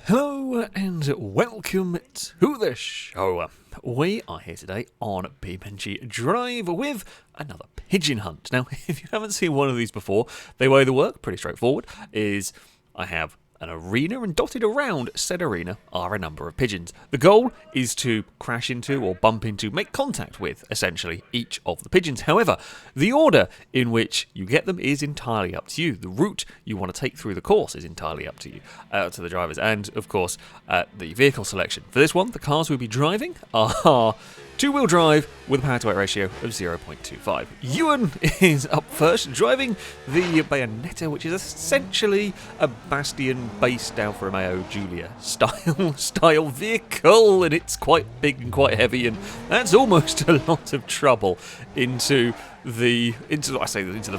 Hello and welcome to the show. We are here today on BeamNG Drive with another pigeon hunt. Now, if you haven't seen one of these before, the way they work, pretty straightforward, is I have an arena, and dotted around said arena are a number of pigeons. The goal is to crash into or bump into, make contact with, essentially, each of the pigeons. However, the order in which you get them is entirely up to you. The route you want to take through the course is entirely up to you, to the drivers, and, of course, the vehicle selection. For this one, the cars we'll be driving are two-wheel drive with a power-to-weight ratio of 0.25. Ewan is up first, driving the Bayonetta, which is essentially a Bastion-based Alfa Romeo Giulia style vehicle, and it's quite big and quite heavy, and that's almost a lot of trouble into the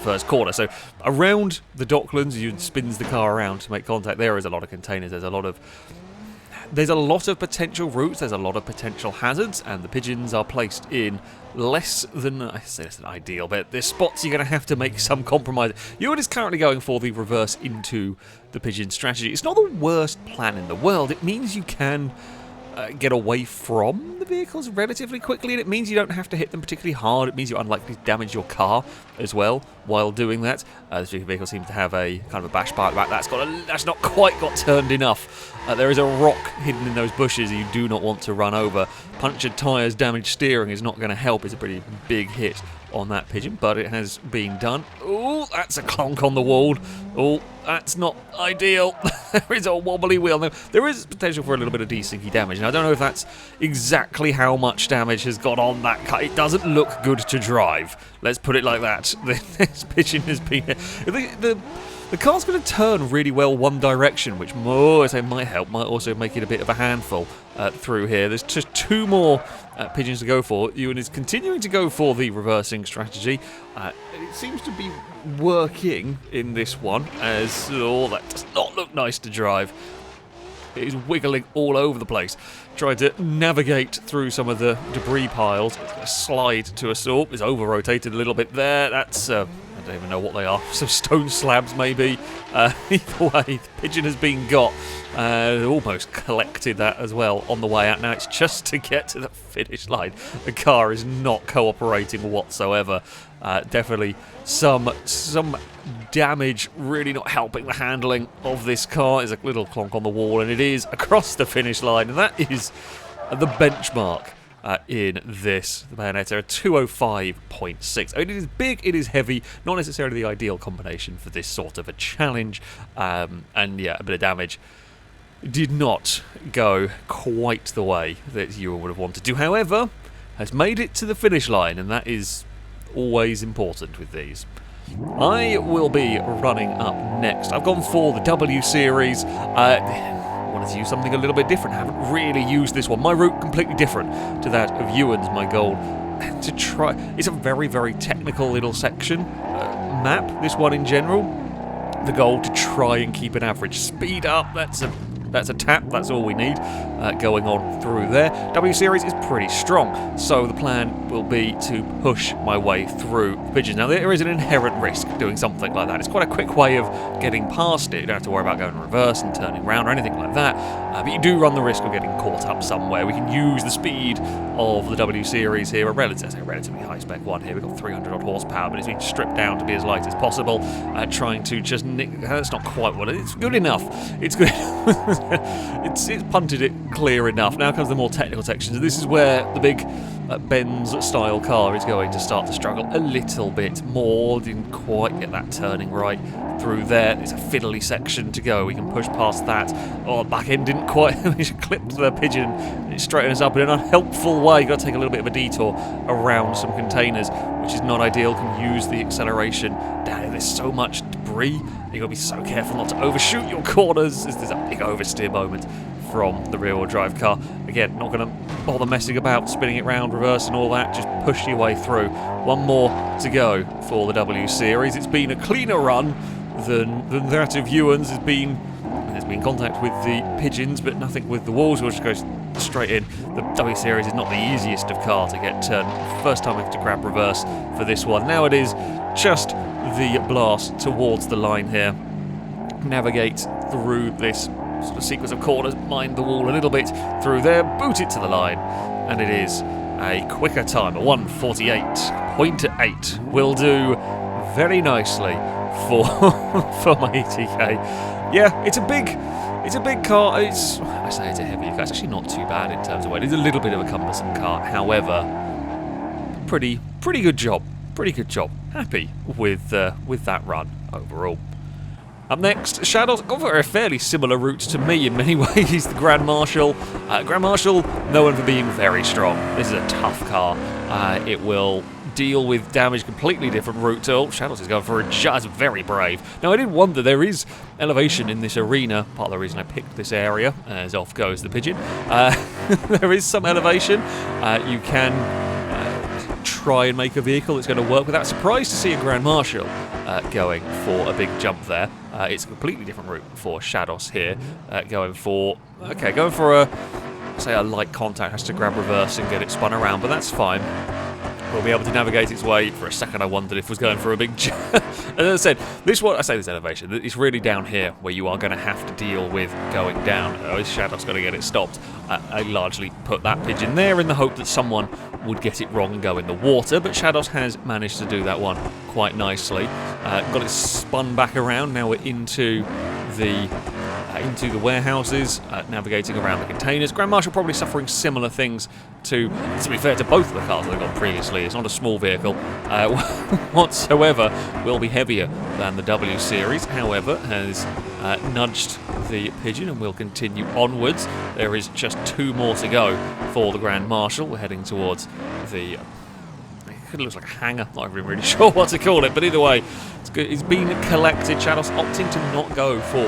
first corner. So around the Docklands, Ewan spins the car around to make contact. There is a lot of containers. There's a lot of potential routes, there's a lot of potential hazards, and the pigeons are placed in less than ideal, but there's spots you're going to have to make some compromise. Ewan is currently going for the reverse into the pigeon strategy. It's not the worst plan in the world. It means you can get away from the vehicles relatively quickly, and it means you don't have to hit them particularly hard. It means you're unlikely to damage your car as well while doing that. This vehicle seems to have a kind of a bash bar at the back. That's not quite got turned enough. There is a rock hidden in those bushes you do not want to run over. Punctured tyres, damaged steering is not going to help. It's a pretty big hit on that pigeon, but it has been done. Oh, that's a clonk on the wall. Oh, that's not ideal. There is a wobbly wheel. Now, there is potential for a little bit of desinky damage, and I don't know if that's exactly how much damage has got on that car. It doesn't look good to drive. Let's put it like that. This pigeon has been... The car's going to turn really well one direction, which might help, might also make it a bit of a handful through here. There's just two more pigeons to go for. Ewan is continuing to go for the reversing strategy. It seems to be working in this one, as that does not look nice to drive. It is wiggling all over the place, trying to navigate through some of the debris piles. It's going to slide to a stop. It's over-rotated a little bit there. That's... I don't even know what they are. Some stone slabs, maybe. Either way, the pigeon has been got. Almost collected that as well on the way out. Now it's just to get to the finish line. The car is not cooperating whatsoever. Definitely some damage, really not helping the handling of this car. There's a little clonk on the wall, and it is across the finish line, and that is the benchmark. In this, the Bayonetta, 205.6. I mean, it is big, it is heavy, not necessarily the ideal combination for this sort of a challenge, and yeah, a bit of damage. Did not go quite the way that you would have wanted to. However, has made it to the finish line, and that is always important with these. I will be running up next. I've gone for the W Series. Wanted to use something a little bit different. I haven't really used this one. My route completely different to that of Ewan's. My goal to try. It's a very, very technical little section map. This one in general. The goal to try and keep an average speed up. That's a tap. That's all we need going on through there. W Series is pretty strong, so the plan will be to push my way through pigeons. Now, there is an inherent risk doing something like that. It's quite a quick way of getting past it. You don't have to worry about going reverse and turning around or anything like that, but you do run the risk of getting caught up somewhere. We can use the speed of the W Series here, a relatively high-spec one here. We've got 300 odd horsepower, but it's been stripped down to be as light as possible, trying to just nick... That's not quite what it is. It's good enough. It's good it's punted it clear enough. Now comes the more technical sections. This is where the big Benz-style car is going to start to struggle a little bit more. Didn't quite get that turning right through there. It's a fiddly section to go. We can push past that. Oh, the back end didn't quite... We clipped the pigeon. It straightened us up in an unhelpful way. You've got to take a little bit of a detour around some containers, which is not ideal. Can use the acceleration down here. There's so much debris. You've got to be so careful not to overshoot your corners. There's a big oversteer moment from the rear-wheel drive car. Again, not going to bother messing about, spinning it round, reverse and all that. Just push your way through. One more to go for the W Series. It's been a cleaner run than that of Ewan's. There's been contact with the pigeons, but nothing with the walls. We'll just go straight in. The W Series is not the easiest of car to get turned. First time I have to grab reverse for this one. Now it is just the blast towards the line here. Navigate through this sort of sequence of corners, mind the wall a little bit through there, boot it to the line, and it is a quicker time, a 1:48.8. Will do very nicely for for my ETK. Yeah, it's a big car. I say it's a heavy car. It's actually not too bad in terms of weight. It's a little bit of a cumbersome car. However, pretty good job. Pretty good job. Happy with that run overall. Up next, Shados gone for a fairly similar route to me in many ways. The Grand Marshal. Grand Marshal, known for being very strong. This is a tough car. It will deal with damage completely different route. Oh, Shados is going for a just very brave. Now, I did wonder, there is elevation in this arena. Part of the reason I picked this area, as off goes the pigeon. There is some elevation. You can try and make a vehicle that's going to work with that. Surprised to see a Grand Marshal going for a big jump there. It's a completely different route for Shados here. Going for a light contact, has to grab reverse and get it spun around, but that's fine. Will be able to navigate its way. For a second I wondered if it was going for a big jump. As I said, this elevation, it's really down here where you are going to have to deal with going down. Shadows got to get it stopped. I largely put that pigeon there in the hope that someone would get it wrong and go in the water, but Shadows has managed to do that one quite nicely. Got it spun back around. Now we're into the warehouses, navigating around the containers. Grand Marshal probably suffering similar things to be fair, to both of the cars that they've got previously. It's not a small vehicle whatsoever. Will be heavier than the W Series, however, has nudged the Pigeon and will continue onwards. There is just 2 more to go for the Grand Marshal. We're heading towards the... It looks like a hangar, not even really sure what to call it, but either way, it's good. It's been collected. Shadows opting to not go for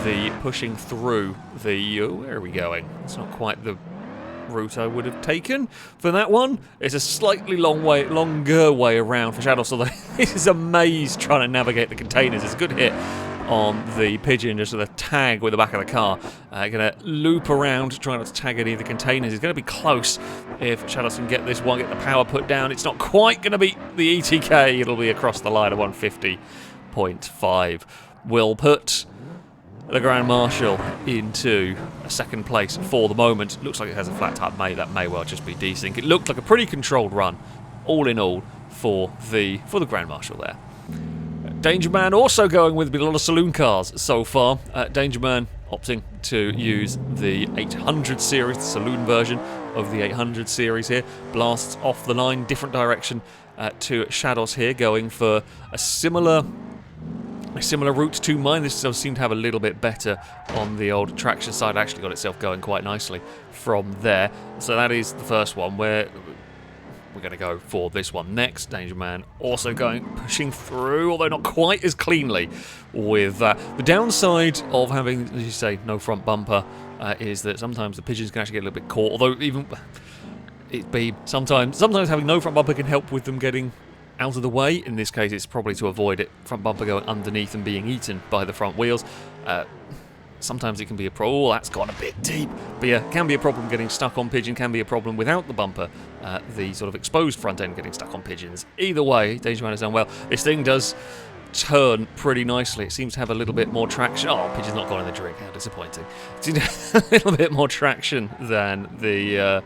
the pushing through the... where are we going? It's not quite the route I would have taken for that one. It's a slightly longer way around for Shadows, although this is a maze trying to navigate the containers. It's a good hit on the Pigeon, just with a tag with the back of the car. Going to loop around, trying not to tag any of the containers. It's going to be close if Shadows can get this one, get the power put down. It's not quite going to beat the ETK. It'll be across the line at 150.5. Will put the Grand Marshal into a second place for the moment. Looks like it has a flat tire. That may well just be desync. It looked like a pretty controlled run, all in all, for the Grand Marshal there. Danger Man also going with a lot of saloon cars so far. Danger Man opting to use the 800 series, the saloon version of the 800 series here. Blasts off the line, different direction to Shadows here, going for a similar route to mine. This does seem to have a little bit better on the old traction side. Actually got itself going quite nicely from there. So that is the first one where we're going to go for this one next. Danger Man also pushing through, although not quite as cleanly with that. The downside of having, as you say, no front bumper is that sometimes the Pigeons can actually get a little bit caught, although even sometimes having no front bumper can help with them getting out of the way. In this case, it's probably to avoid it, front bumper going underneath and being eaten by the front wheels. Sometimes it can be a problem. Oh, that's gone a bit deep. But yeah, can be a problem getting stuck on Pigeon, can be a problem without the bumper, the sort of exposed front end getting stuck on Pigeons. Either way, Danger Man has done well. This thing does turn pretty nicely. It seems to have a little bit more traction. Oh, Pigeon's not gone in the drink. How disappointing. It's a little bit more traction than the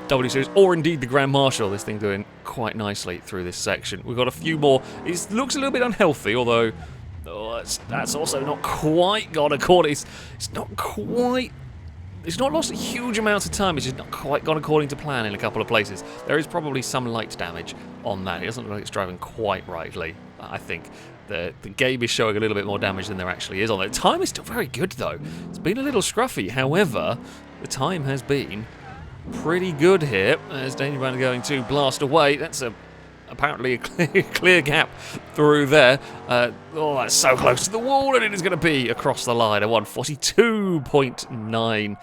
W Series, or indeed the Grand Marshal. This thing doing quite nicely through this section. We've got a few more. It looks a little bit unhealthy, although that's also not quite gone according. It's not quite. It's not lost a huge amount of time. It's just not quite gone according to plan in a couple of places. There is probably some light damage on that. It doesn't look like it's driving quite rightly. I think the game is showing a little bit more damage than there actually is on it. The time is still very good though. It's been a little scruffy. However, the time has been pretty good here as Danger Man going to blast away. That's apparently a clear gap through there. Oh, that's so close to the wall, and it is going to be across the line. A 142.9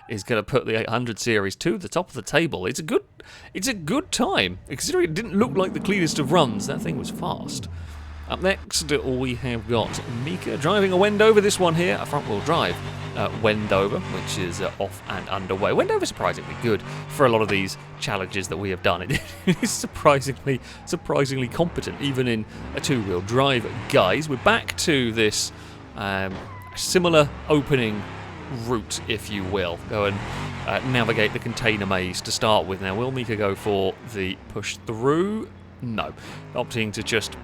is going to put the 800 series to the top of the table. It's a good time, considering it didn't look like the cleanest of runs. That thing was fast. Up next, we have got Mika driving a Wendover. This one here, a front-wheel drive Wendover, which is off and underway. Wendover surprisingly good for a lot of these challenges that we have done. It is surprisingly competent, even in a two-wheel drive. Guys, we're back to this similar opening route, if you will. Go and navigate the container maze to start with. Now, will Mika go for the push through? No. Opting to just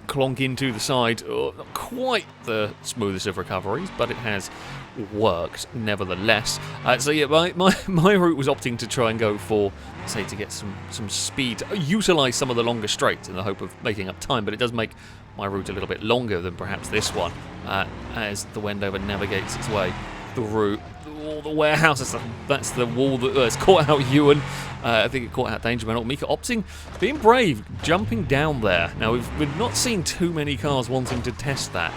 clonk into the side. Oh, not quite the smoothest of recoveries, but it has worked nevertheless. So yeah, my route was opting to try and go for, say, to get some speed, utilise some of the longer straights in the hope of making up time, but it does make my route a little bit longer than perhaps this one, as the Wendover navigates its way through all the warehouses. That's the wall that's caught out Ewan. I think it caught out Danger Man. Mika opting, being brave, jumping down there. Now, we've not seen too many cars wanting to test that.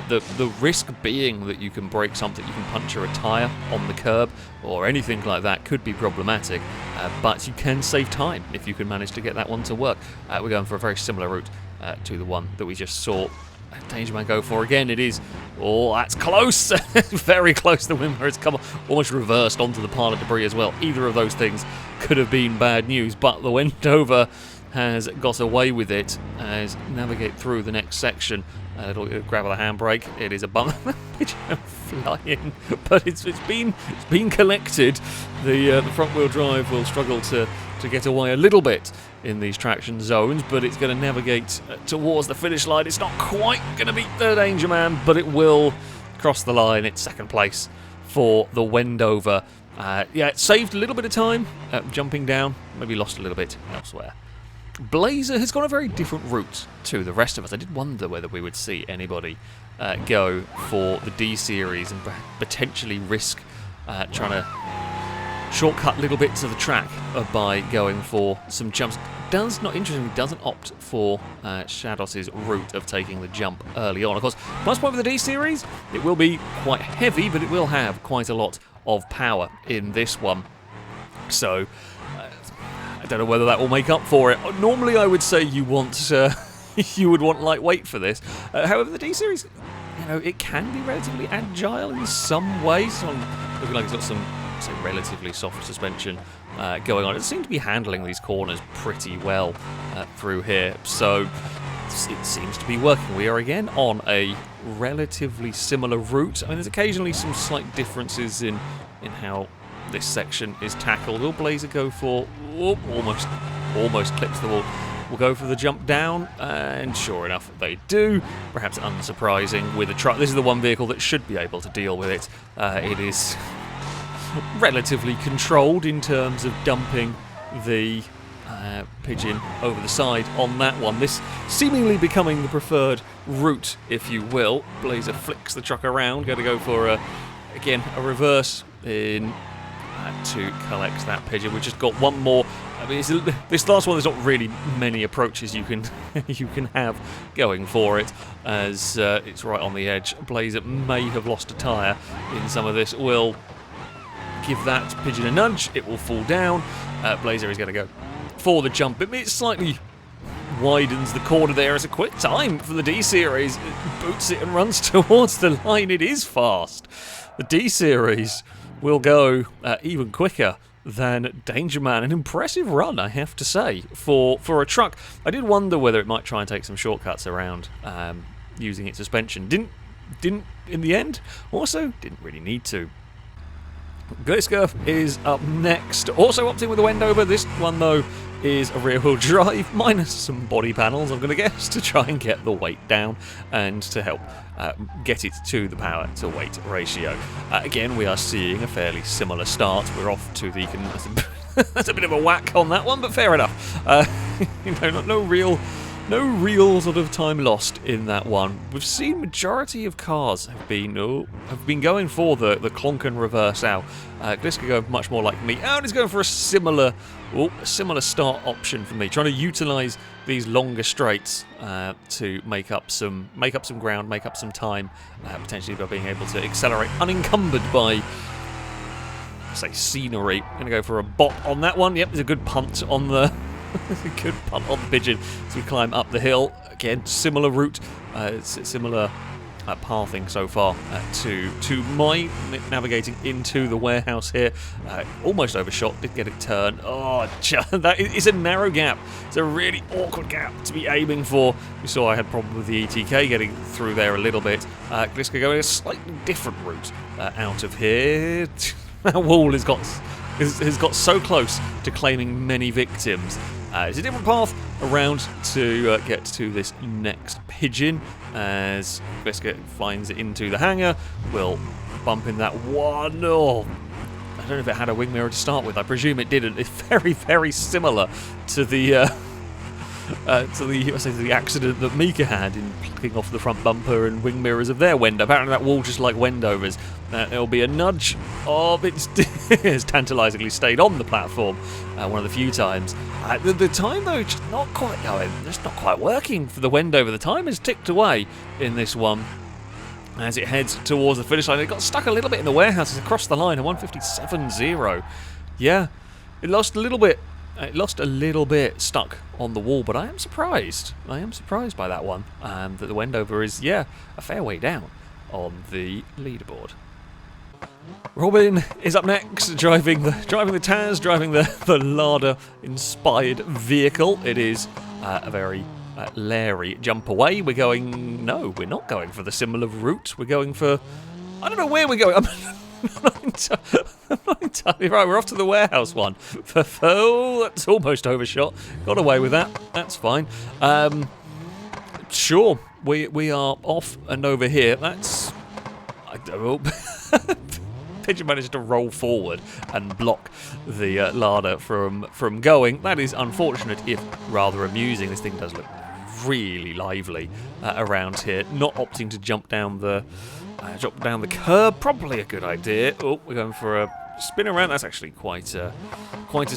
The risk being that you can break something, you can puncture a tyre on the curb or anything like that could be problematic, but you can save time if you can manage to get that one to work. We're going for a very similar route to the one that we just saw Danger Man go for again. It is, oh, that's close, very close. The Wimmer has come almost reversed onto the pile of debris as well. Either of those things could have been bad news, but the Wendover has got away with it as navigate through the next section. It'll grab the handbrake. It is a bump. Pigeon flying, but it's been collected. The front wheel drive will struggle to get away a little bit in these traction zones, but it's going to navigate towards the finish line. It's not quite going to beat the Danger Man, but it will cross the line. It's second place for the Wendover. Yeah, it saved a little bit of time jumping down, maybe lost a little bit elsewhere. Blazer has gone a very different route to the rest of us. I did wonder whether we would see anybody go for the D series and potentially risk trying to shortcut little bits of the track by going for some jumps. Interestingly, doesn't opt for Shados' route of taking the jump early on. Of course, plus point for the D series, it will be quite heavy, but it will have quite a lot of power in this one. So I don't know whether that will make up for it. Normally, I would say you would want lightweight for this. However, the D series, it can be relatively agile in some ways. So looking like it's got some, say, relatively soft suspension going on. It seems to be handling these corners pretty well through here. So it seems to be working. We are again on a relatively similar route. I mean, there's occasionally some slight differences in how this section is tackled. Will Blazer go for almost clips the wall? We'll go for the jump down, and sure enough, they do. Perhaps unsurprising with a truck. This is the one vehicle that should be able to deal with it. It is relatively controlled in terms of dumping the Pigeon over the side on that one. This seemingly becoming the preferred route, if you will. Blazer flicks the truck around, going to go for again a reverse in to collect that Pigeon. We've just got one more. I mean, this last one, there's not really many approaches you can you can have going for it, as it's right on the edge. Blazer may have lost a tyre in some of this. Will give that Pigeon a nudge. It will fall down. Blazer is going to go for the jump. It slightly widens the corner there as a quick time for the D series. It boots it and runs towards the line. It is fast. The D series will go even quicker than Danger Man. An impressive run, I have to say, for a truck. I did wonder whether it might try and take some shortcuts around using its suspension. Didn't in the end. Also, didn't really need to. Gliscor is up next. Also opting with the Wendover. This one, though, is a rear-wheel drive, minus some body panels, I'm going to guess, to try and get the weight down and to help get it to the power-to-weight ratio. Again, we are seeing a fairly similar start. We're off to the... That's a bit of a whack on that one, but fair enough. No real sort of time lost in that one. We've seen majority of cars have been going for the clonk and reverse out. Gliscor go much more like me, and he's going for a similar start option for me, trying to utilise these longer straights to make up some ground, make up some time, potentially by being able to accelerate unencumbered by, say, scenery. Going to go for a bot on that one. Yep, there's a good punt on the. Good punt on the Pigeon as we climb up the hill. Again, similar route, similar pathing so far to my navigating into the warehouse here. Almost overshot, did get it turned. Oh, that is a narrow gap. It's a really awkward gap to be aiming for. You saw I had problem with the ETK getting through there a little bit. Gliscor going a slightly different route out of here. That wall has got so close to claiming many victims. It's a different path around to get to this next pigeon. As Gliscor finds it into the hangar, we'll bump in that one. Oh, I don't know if it had a wing mirror to start with. I presume it didn't. It's very, very similar to the to the accident that Mika had in plucking off the front bumper and wing mirrors of their Wendover. Apparently that wall just like Wendover's. There'll be a nudge of it. Has tantalisingly stayed on the platform one of the few times. The time though, just not quite going. It's not quite working for the Wendover. The time has ticked away in this one as it heads towards the finish line. It got stuck a little bit in the warehouse. It's across the line, a 1:57.0. Yeah, it lost a little bit. It lost a little bit stuck on the wall, but I am surprised. I am surprised by that one. That the Wendover is, yeah, a fair way down on the leaderboard. Robin is up next, driving the Taz, driving the Lada-inspired vehicle. It is a very Larry jump away. We're going. No, we're not going for the similar route. We're going for. I don't know where we're going. I'm not entirely right. We're off to the warehouse one. Oh, that's almost overshot. Got away with that. That's fine. Sure, we are off and over here. That's. I don't know. Pigeon managed to roll forward and block the Lada from going. That is unfortunate, if rather amusing. This thing does look really lively around here. Not opting to jump down the curb, probably a good idea. Oh, we're going for a spin around. That's actually quite a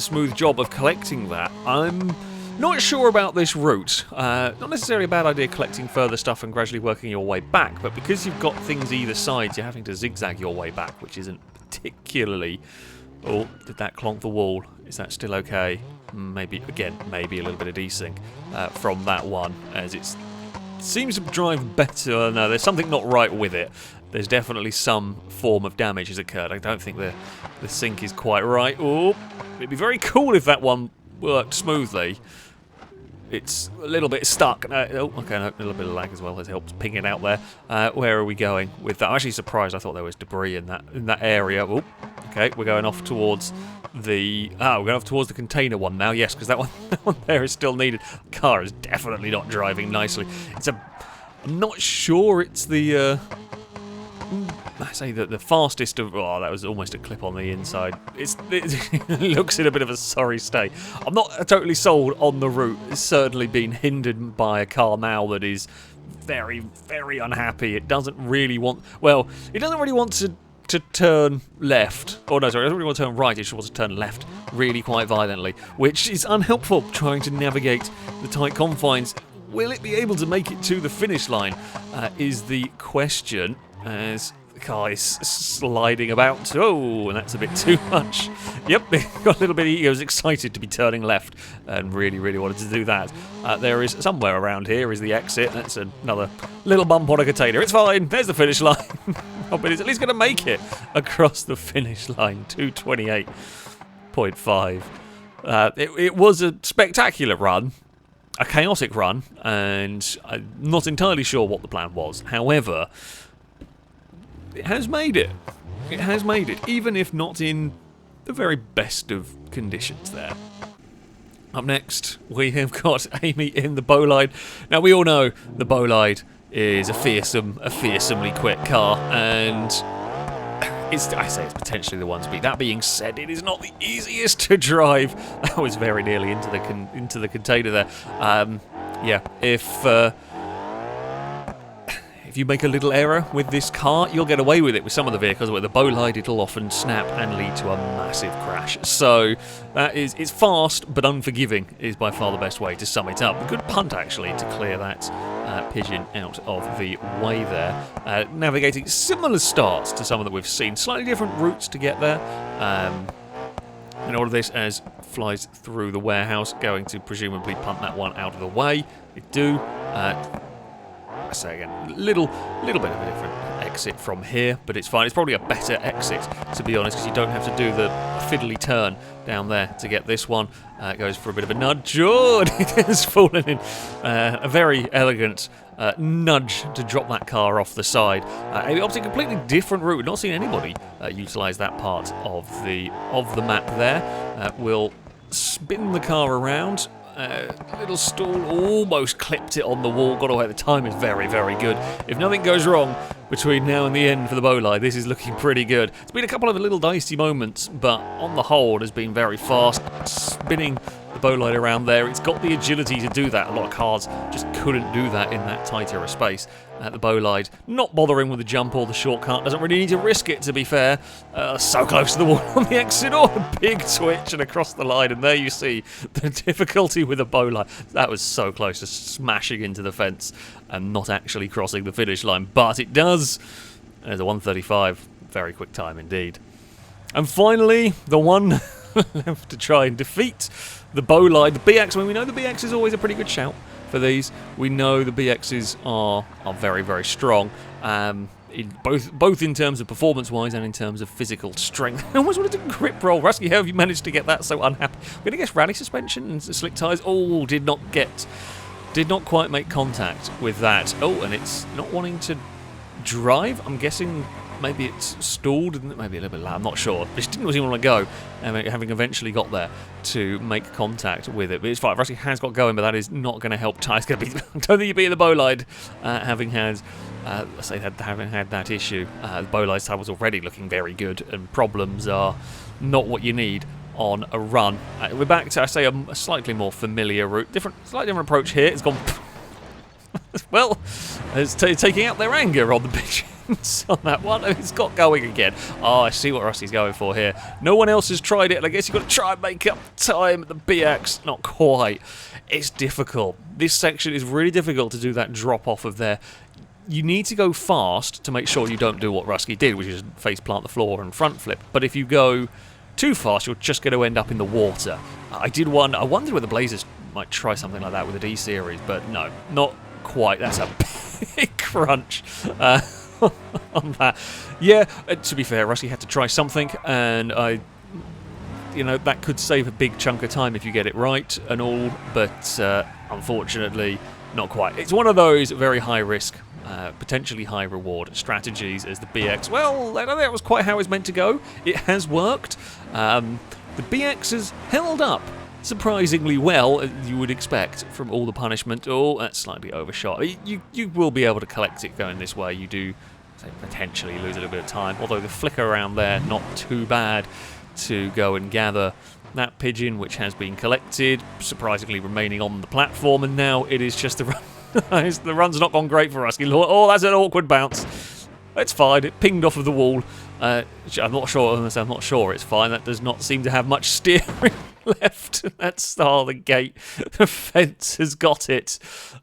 smooth job of collecting that. I'm not sure about this route. Not necessarily a bad idea collecting further stuff and gradually working your way back, but because you've got things either side, you're having to zigzag your way back, which isn't particularly... Oh, did that clonk the wall? Is that still okay? Maybe, again, maybe a little bit of desync from that one, as it seems to drive better. No, there's something not right with it. There's definitely some form of damage has occurred. I don't think the sync is quite right. Oh, it'd be very cool if that one worked smoothly. It's a little bit stuck. Oh, okay, no, a little bit of lag as well has helped ping it out there. Where are we going with that? I'm actually surprised. I thought there was debris in that area. Oh, okay, we're going off towards the we're going off towards the container one now. Yes, because that one there is still needed. The car is definitely not driving nicely. I'm not sure it's the. I say that the fastest of... Oh, that was almost a clip on the inside. It looks in a bit of a sorry state. I'm not totally sold on the route. It's certainly been hindered by a car now that is very, very unhappy. It doesn't really want... Well, it doesn't really want to turn left. Oh, no, sorry. It doesn't really want to turn right. It just wants to turn left really quite violently, which is unhelpful trying to navigate the tight confines. Will it be able to make it to the finish line is the question, as the car is sliding about. Oh, and that's a bit too much. Yep, got a little bit. He was excited to be turning left and really, really wanted to do that. There is somewhere around here is the exit. That's another little bump on a container. It's fine. There's the finish line. Oh, but it's at least going to make it across the finish line. 2:28.5. It was a spectacular run. A chaotic run, and I'm not entirely sure what the plan was. However, it has made it. It has made it, even if not in the very best of conditions there. Up next, we have got Amy in the Bolide. Now, we all know the Bolide is a fearsomely quick car, and I say it's potentially the one to beat. That being said, it is not the easiest to drive. I was very nearly into the container there. Yeah, if you make a little error with this car, you'll get away with it with some of the vehicles. With the Bolide, it'll often snap and lead to a massive crash. So it's fast but unforgiving is by far the best way to sum it up. A good punt actually to clear that Pigeon out of the way there. Navigating similar starts to some that we've seen, slightly different routes to get there. And all of this as flies through the warehouse, going to presumably punt that one out of the way. They do. I say again, little bit of a different exit from here, but it's fine. It's probably a better exit, to be honest, because you don't have to do the fiddly turn down there to get this one. It goes for a bit of a nudge. Oh, it has fallen in a very elegant nudge to drop that car off the side. It opted a completely different route. We've not seen anybody utilise that part of the map there. We'll spin the car around. Little stall, almost clipped it on the wall, got away. The time is very, very good. If nothing goes wrong between now and the end for the Bolide, this is looking pretty good. It's been a couple of little dicey moments, but on the whole, it has been very fast. Spinning the Bolide around there, it's got the agility to do that. A lot of cars just couldn't do that in that tighter a space. The Bolide not bothering with the jump or the shortcut, doesn't really need to risk it, to be fair. So close to the wall on the exit, a big twitch and across the line, and there you see the difficulty with the Bolide. That was so close to smashing into the fence and not actually crossing the finish line, but it does. There's a 1:35, very quick time indeed. And finally, the one left to try and defeat the Bolide, the BX. I mean, we know the BX is always a pretty good shout for these. We know the BXs are very, very strong, both in terms of performance-wise and in terms of physical strength. I almost wanted to grip roll. Rusky, how have you managed to get that so unhappy? I'm going to guess rally suspension and slick tyres. Oh, did not quite make contact with that. Oh, and it's not wanting to drive. I'm guessing maybe it's stalled, maybe a little bit loud, I'm not sure. It didn't really want to go, having eventually got there to make contact with it. But it's fine. Rusky has got going, but that is not going to help tyres. I don't think you'd be the Bolide, having had that issue. The Bolide's tyre was already looking very good, and problems are not what you need on a run. We're back to, I say, a slightly more familiar route. Slightly different approach here. It's gone... well, it's taking out their anger on the Pigeons on that one. It's got going again. Oh, I see what Rusky's going for here. No one else has tried it, and I guess you've got to try and make up time at the BX. Not quite. It's difficult. This section is really difficult to do that drop off of there. You need to go fast to make sure you don't do what Rusky did, which is face plant the floor and front flip. But if you go too fast, you're just going to end up in the water. I wondered whether Blazers might try something like that with a D series, but no, not quite. That's a big crunch on that. Yeah, to be fair, Rusky had to try something, and that could save a big chunk of time if you get it right and all, but unfortunately, not quite. It's one of those very high risk, potentially high reward strategies as the BX. Well, I don't think that was quite how it's meant to go. It has worked. The BX has held up surprisingly well, as you would expect from all the punishment. Oh, that's slightly overshot. You will be able to collect it going this way. You do potentially lose a little bit of time, although the flicker around there, not too bad to go and gather that pigeon, which has been collected, surprisingly remaining on the platform, and now it is just the run. The run's not gone great for Rusky. Oh, that's an awkward bounce. It's fine. It pinged off of the wall. I'm not sure it's fine. That does not seem to have much steering left. That's the gate. The fence has got it.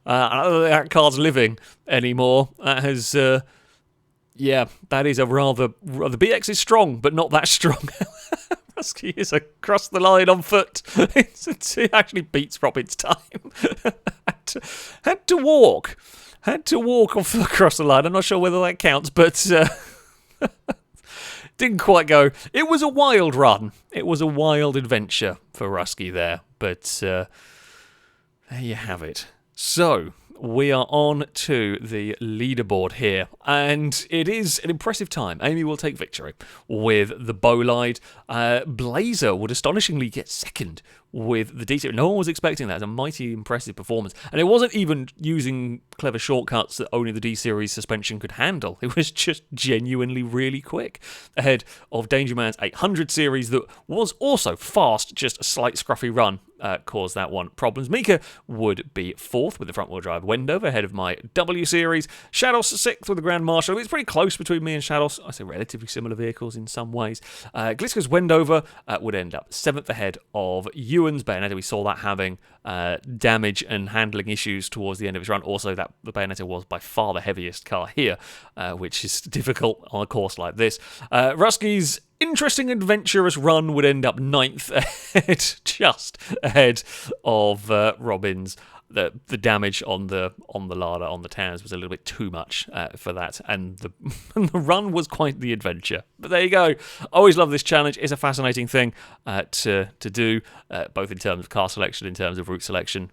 I don't think that car's living anymore. That has, that is a rather... The BX is strong, but not that strong. Rusky is across the line on foot. It actually beats Robin's time. Had to walk across the line. I'm not sure whether that counts, but didn't quite go. It was a wild run. It was a wild adventure for Rusky there, but there you have it. So we are on to the leaderboard here, and it is an impressive time. Amy will take victory with the Bolide. Blazer would astonishingly get second with the D-Series. No one was expecting that. It's a mighty impressive performance. And it wasn't even using clever shortcuts that only the D-Series suspension could handle. It was just genuinely really quick. Ahead of Danger Man's 800 series that was also fast, just a slight scruffy run caused that one problems. Mika would be fourth with the front-wheel drive Wendover, ahead of my W series. Shados sixth with the Grand Marshal. It's pretty close between me and Shados. I say relatively similar vehicles in some ways. Gliscor's Wendover would end up seventh, ahead of Ewan's Bayonetta. We saw that having damage and handling issues towards the end of his run. Also, that the Bayonetta was by far the heaviest car here, which is difficult on a course like this. Rusky's interesting adventurous run would end up ninth, ahead, just ahead of Robin's the damage on the Lada, on the towns, was a little bit too much for that, and the run was quite the adventure. But there you go. I always love this challenge. It's a fascinating thing to do, both in terms of car selection, in terms of route selection.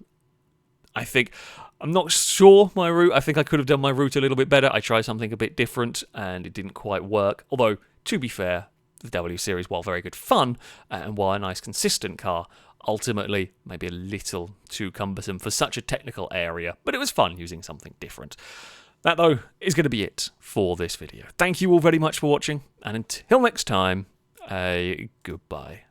I'm not sure my route. I think I could have done my route a little bit better. I tried something a bit different, and it didn't quite work. Although, to be fair, the W Series, while very good fun, and while a nice consistent car, ultimately maybe a little too cumbersome for such a technical area, but it was fun using something different. That, though, is going to be it for this video. Thank you all very much for watching, and until next time, goodbye.